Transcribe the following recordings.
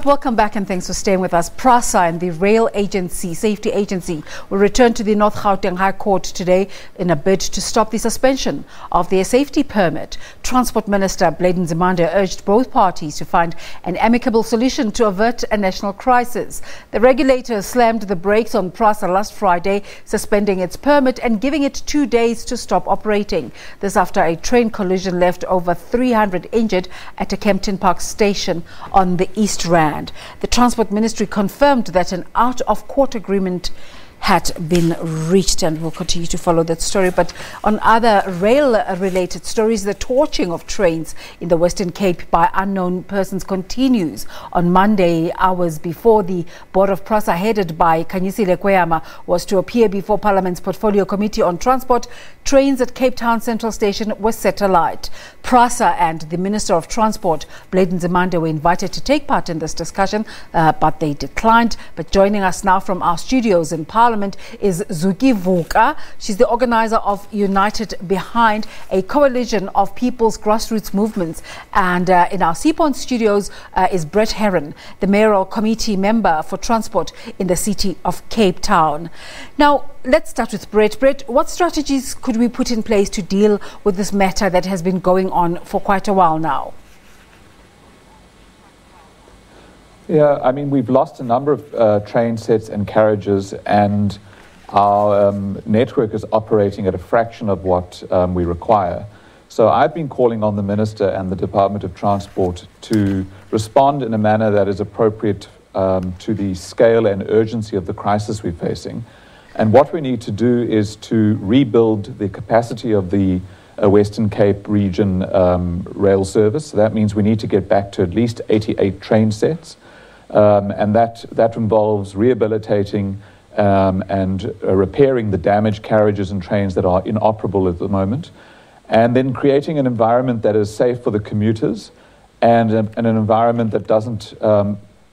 Welcome back and thanks for staying with us. PRASA and the Rail Agency, Safety Agency, will return to the North Gauteng High Court today in a bid to stop the suspension of their safety permit. Transport Minister Nzimande urged both parties to find an amicable solution to avert a national crisis. The regulator slammed the brakes on PRASA last Friday, suspending its permit and giving it 2 days to stop operating. This after a train collision left over 300 injured at a Kempton Park station on the East Rand. The Transport Ministry confirmed that an out-of-court agreement had been reached, and we'll continue to follow that story. But on other rail-related stories, the torching of trains in the Western Cape by unknown persons continues. On Monday, hours before the board of PRASA, headed by Khanyisile Kweyama, was to appear before Parliament's Portfolio Committee on Transport, trains at Cape Town Central Station were set alight. PRASA and the Minister of Transport, Nzimande, were invited to take part in this discussion, but they declined. But joining us now from our studios in Parliament is Zukie Vuka. She's the organizer of United Behind, a coalition of people's grassroots movements. And in our Seapoint studios is Brett Herron, the Mayoral Committee member for transport in the city of Cape Town. Now, let's start with Brett. Brett, what strategies could we put in place to deal with this matter that has been going on for quite a while now? Yeah, I mean, we've lost a number of train sets and carriages, and our network is operating at a fraction of what we require. So I've been calling on the Minister and the Department of Transport to respond in a manner that is appropriate to the scale and urgency of the crisis we're facing. And what we need to do is to rebuild the capacity of the Western Cape region rail service. So that means we need to get back to at least 88 train sets. And that involves rehabilitating and repairing the damaged carriages and trains that are inoperable at the moment, and then creating an environment that is safe for the commuters and an environment that doesn't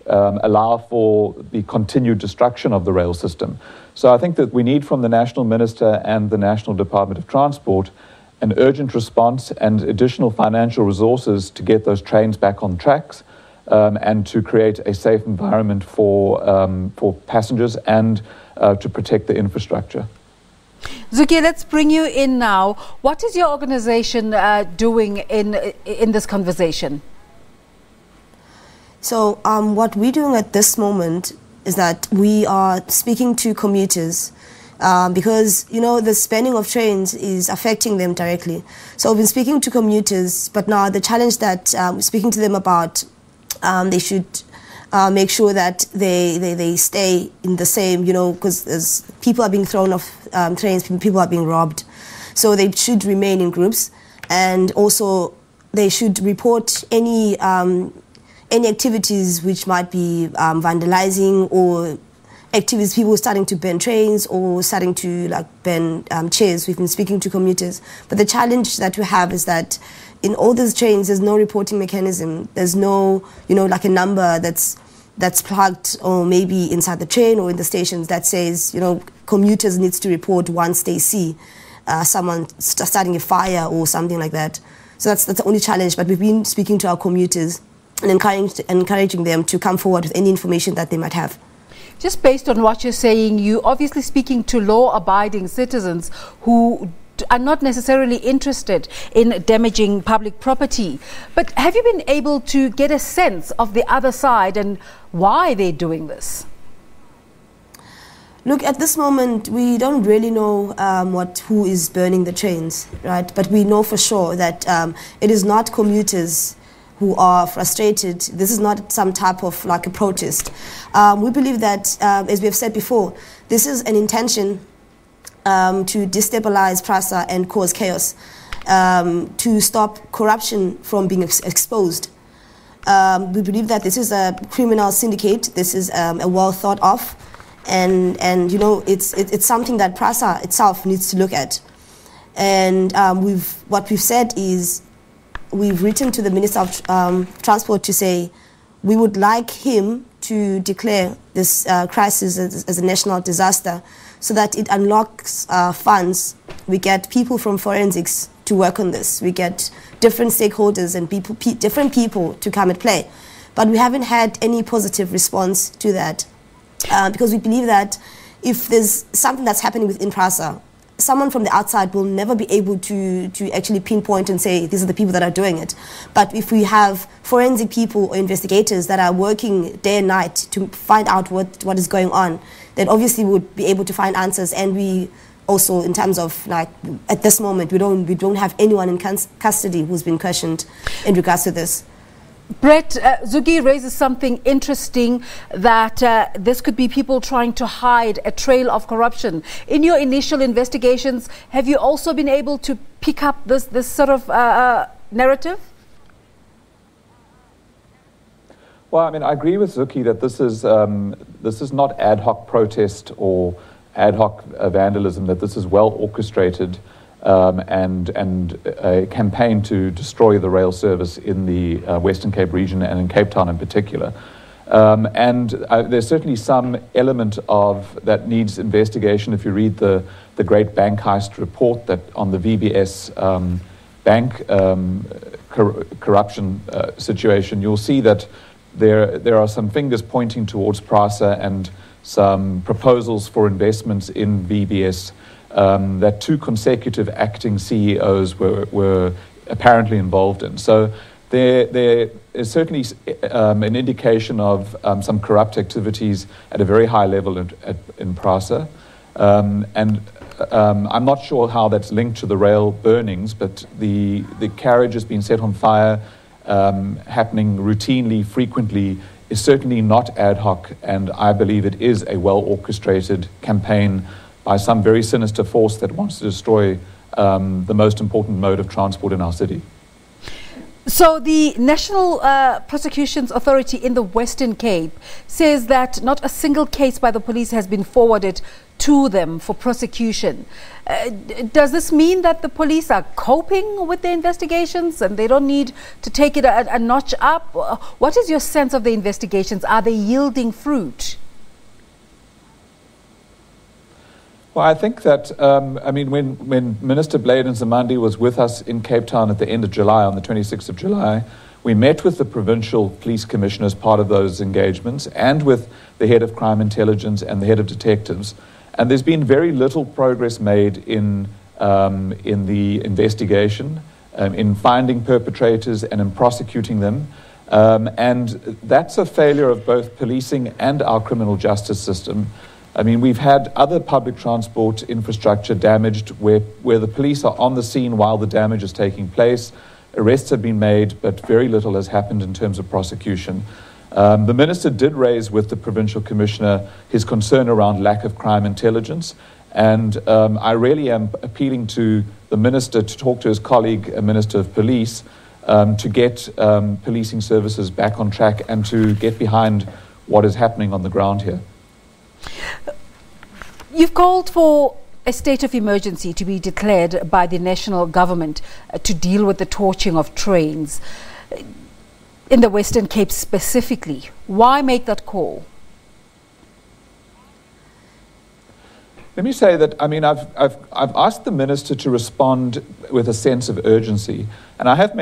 allow for the continued destruction of the rail system. So I think that we need from the National Minister and the National Department of Transport an urgent response and additional financial resources to get those trains back on tracks, and to create a safe environment for passengers and to protect the infrastructure. Zukie, let's bring you in now. What is your organization doing in this conversation? So what we're doing at this moment is that we are speaking to commuters because, you know, the spanning of trains is affecting them directly. So we've been speaking to commuters, but now the challenge that we're speaking to them about, they should make sure that they stay in the same, you know, because people are being thrown off trains, people are being robbed. So they should remain in groups, and also they should report any activities which might be vandalizing, or activities, people starting to burn trains or starting to burn chairs. We've been speaking to commuters. But the challenge that we have is that in all these trains, there's no reporting mechanism. There's no, you know, like a number that's plugged, or maybe inside the train or in the stations, that says, you know, commuters needs to report once they see someone starting a fire or something like that. So that's the only challenge. But we've been speaking to our commuters and encouraging them to come forward with any information that they might have. Just based on what you're saying, you're obviously speaking to law-abiding citizens who are not necessarily interested in damaging public property. But have you been able to get a sense of the other side and why they're doing this? Look, at this moment, we don't really know who is burning the trains, right? But we know for sure that it is not commuters who are frustrated. This is not some type of a protest. We believe that, as we have said before, this is an intention to destabilize PRASA and cause chaos, to stop corruption from being exposed. We believe that this is a criminal syndicate. This is a well thought of, and you know, it's something that PRASA itself needs to look at. And what we've said is, we've written to the Minister of Transport to say we would like him to declare this crisis as a national disaster, so that it unlocks funds. We get people from forensics to work on this. We get different stakeholders and different people to come and play. but we haven't had any positive response to that. Because we believe that if there's something that's happening within PRASA, someone from the outside will never be able to actually pinpoint and say, these are the people that are doing it. But if we have forensic people or investigators that are working day and night to find out what is going on, then obviously we would be able to find answers. And we also, in terms of, like, at this moment, we don't have anyone in custody who's been questioned in regards to this. Brett, Zukie raises something interesting, that this could be people trying to hide a trail of corruption. In your initial investigations, have you also been able to pick up this sort of narrative? Well, I mean, I agree with Zukie that this is not ad hoc protest or ad hoc vandalism, that this is well orchestrated and a campaign to destroy the rail service in the Western Cape region and in Cape Town in particular. There's certainly some element of that needs investigation. If you read the Great Bank Heist report that on the VBS bank corruption situation, you'll see that there are some fingers pointing towards PRASA and some proposals for investments in VBS. That 2 consecutive acting CEOs were apparently involved in. So there is certainly an indication of some corrupt activities at a very high level in PRASA. I'm not sure how that's linked to the rail burnings, but the carriage has been set on fire, happening routinely, frequently, is certainly not ad hoc, and I believe it is a well-orchestrated campaign by some very sinister force that wants to destroy the most important mode of transport in our city. So the National Prosecutions Authority in the Western Cape says that not a single case by the police has been forwarded to them for prosecution. Does this mean that the police are coping with the investigations and they don't need to take it a notch up? What is your sense of the investigations? Are they yielding fruit? Well, I think that, when Minister Blade Nzimande was with us in Cape Town at the end of July, on the 26th of July, we met with the Provincial Police Commissioner as part of those engagements and with the head of crime intelligence and the head of detectives. And there's been very little progress made in the investigation, in finding perpetrators and in prosecuting them. And that's a failure of both policing and our criminal justice system. I mean, we've had other public transport infrastructure damaged where the police are on the scene while the damage is taking place. Arrests have been made, but very little has happened in terms of prosecution. The Minister did raise with the Provincial Commissioner his concern around lack of crime intelligence, and I really am appealing to the Minister to talk to his colleague, Minister of Police, to get policing services back on track and to get behind what is happening on the ground here. You've called for a state of emergency to be declared by the national government to deal with the torching of trains in the Western Cape specifically. Why make that call? Let me say that, I mean, I've asked the Minister to respond with a sense of urgency, and I have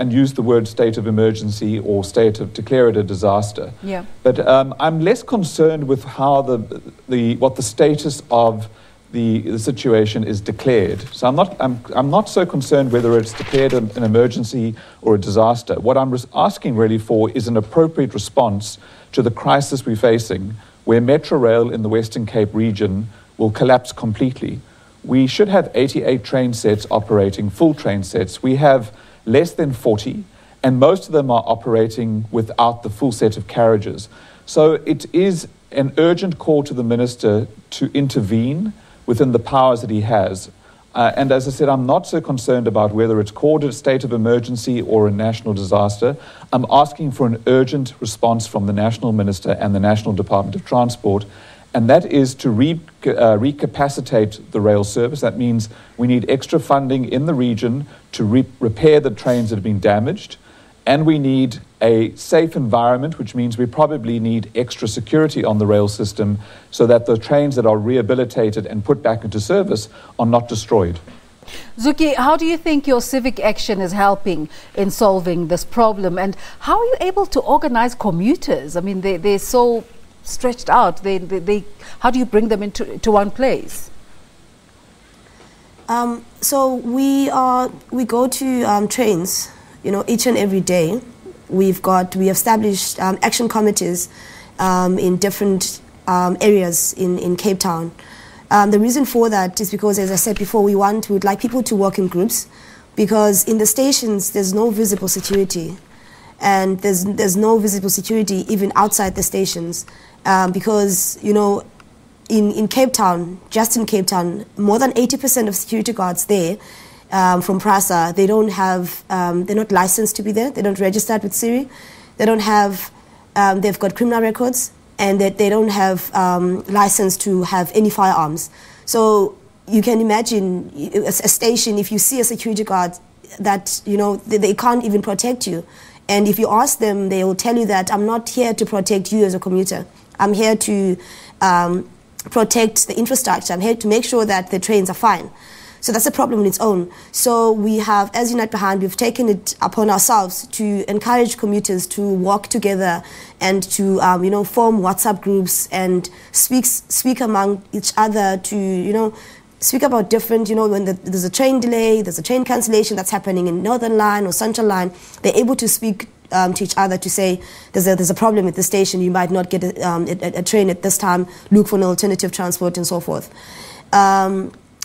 used the word state of emergency or declare it a disaster. Yeah. But I'm less concerned with how what the status of the situation is declared. So I'm not so concerned whether it's declared an emergency or a disaster. What I'm asking really for is an appropriate response to the crisis we're facing, where Metro Rail in the Western Cape region will collapse completely. We should have 88 train sets operating, full train sets. We have less than 40, and most of them are operating without the full set of carriages. So it is an urgent call to the Minister to intervene within the powers that he has. And as I said, I'm not so concerned about whether it's called a state of emergency or a national disaster. I'm asking for an urgent response from the National Minister and the National Department of Transport, and that is to recapacitate the rail service. That means we need extra funding in the region to repair the trains that have been damaged, and we need a safe environment, which means we probably need extra security on the rail system so that the trains that are rehabilitated and put back into service are not destroyed. Zukie, how do you think your civic action is helping in solving this problem? And how are you able to organize commuters? I mean, they're so stretched out. How do you bring them into one place? So we go to trains, each and every day. We established action committees in different areas in Cape Town. The reason for that is because, as I said before, we would like people to work in groups, because in the stations there's no visible security, and there's no visible security even outside the stations, because in Cape Town, just in Cape Town, more than 80% of security guards there from PRASA, they don't have, they're not licensed to be there. They don't register with Siri. They don't have, they've got criminal records, and they don't have license to have any firearms. So you can imagine a station, if you see a security guard that, they can't even protect you. And if you ask them, they will tell you that I'm not here to protect you as a commuter. I'm here to protect the infrastructure. I'm here to make sure that the trains are fine. So that's a problem on its own. So we have, as Unite Behind, we've taken it upon ourselves to encourage commuters to work together and to, form WhatsApp groups and speak among each other to, speak about different, when there's a train delay, there's a train cancellation that's happening in Northern Line or Central Line. They're able to speak to each other to say, there's a problem at the station, you might not get a train at this time, look for an alternative transport and so forth.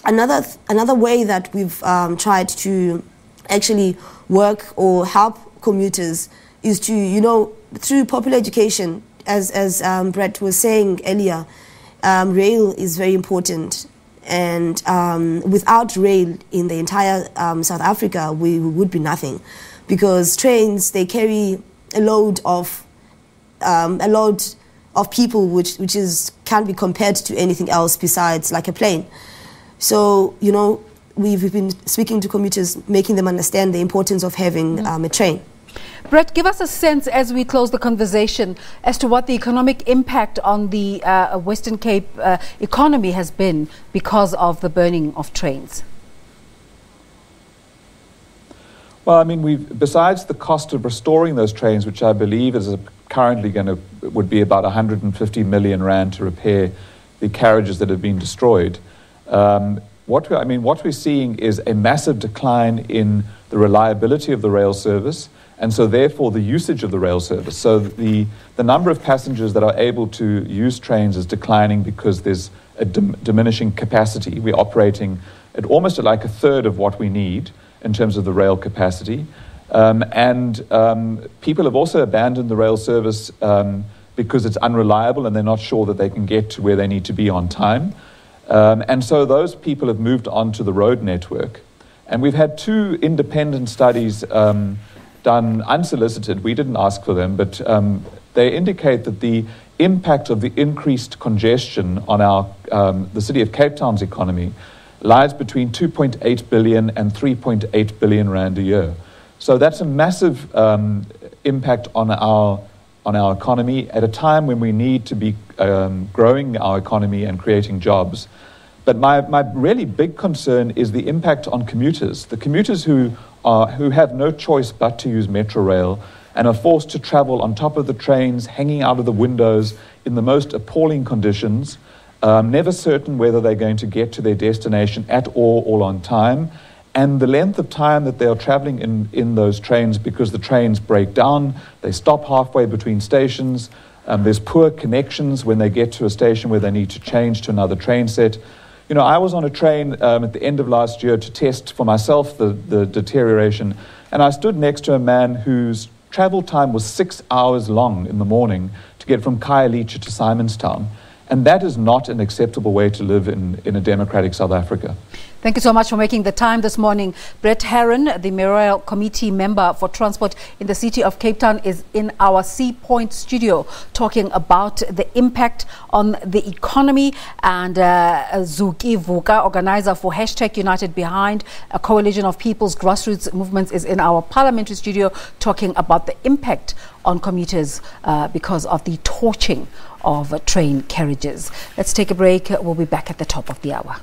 Another way that we've tried to actually work or help commuters is to, through popular education, as Brett was saying earlier, rail is very important. And without rail in the entire South Africa, we would be nothing. Because trains, they carry a load of people which can't be compared to anything else besides like a plane. So, we've been speaking to commuters, making them understand the importance of having a train. Brett, give us a sense as we close the conversation as to what the economic impact on the Western Cape economy has been because of the burning of trains. Well, I mean, besides the cost of restoring those trains, which I believe is currently would be about 150 million rand to repair the carriages that have been destroyed. What we're seeing is a massive decline in the reliability of the rail service, and so therefore the usage of the rail service. So the number of passengers that are able to use trains is declining because there's a diminishing capacity. We're operating at almost like a third of what we need in terms of the rail capacity. People have also abandoned the rail service because it's unreliable and they're not sure that they can get to where they need to be on time. And so those people have moved on to the road network. And we've had 2 independent studies done unsolicited. We didn't ask for them, but they indicate that the impact of the increased congestion on the city of Cape Town's economy lies between 2.8 billion and 3.8 billion rand a year. So that's a massive impact on our economy at a time when we need to be growing our economy and creating jobs. But my really big concern is the impact on commuters. The commuters who have no choice but to use Metro Rail and are forced to travel on top of the trains, hanging out of the windows in the most appalling conditions, never certain whether they're going to get to their destination at all or on time, and the length of time that they are traveling in those trains because the trains break down, they stop halfway between stations, there's poor connections when they get to a station where they need to change to another train set. I was on a train at the end of last year to test for myself the deterioration, and I stood next to a man whose travel time was 6 hours long in the morning to get from Khanyisile to Simonstown. And that is not an acceptable way to live in a democratic South Africa. Thank you so much for making the time this morning. Brett Herron, the Mayoral Committee member for Transport in the City of Cape Town, is in our Sea Point studio talking about the impact on the economy. And Zukie Vuka, organizer for #United Behind, a coalition of people's grassroots movements, is in our parliamentary studio talking about the impact on commuters because of the torching of train carriages. Let's take a break. We'll be back at the top of the hour.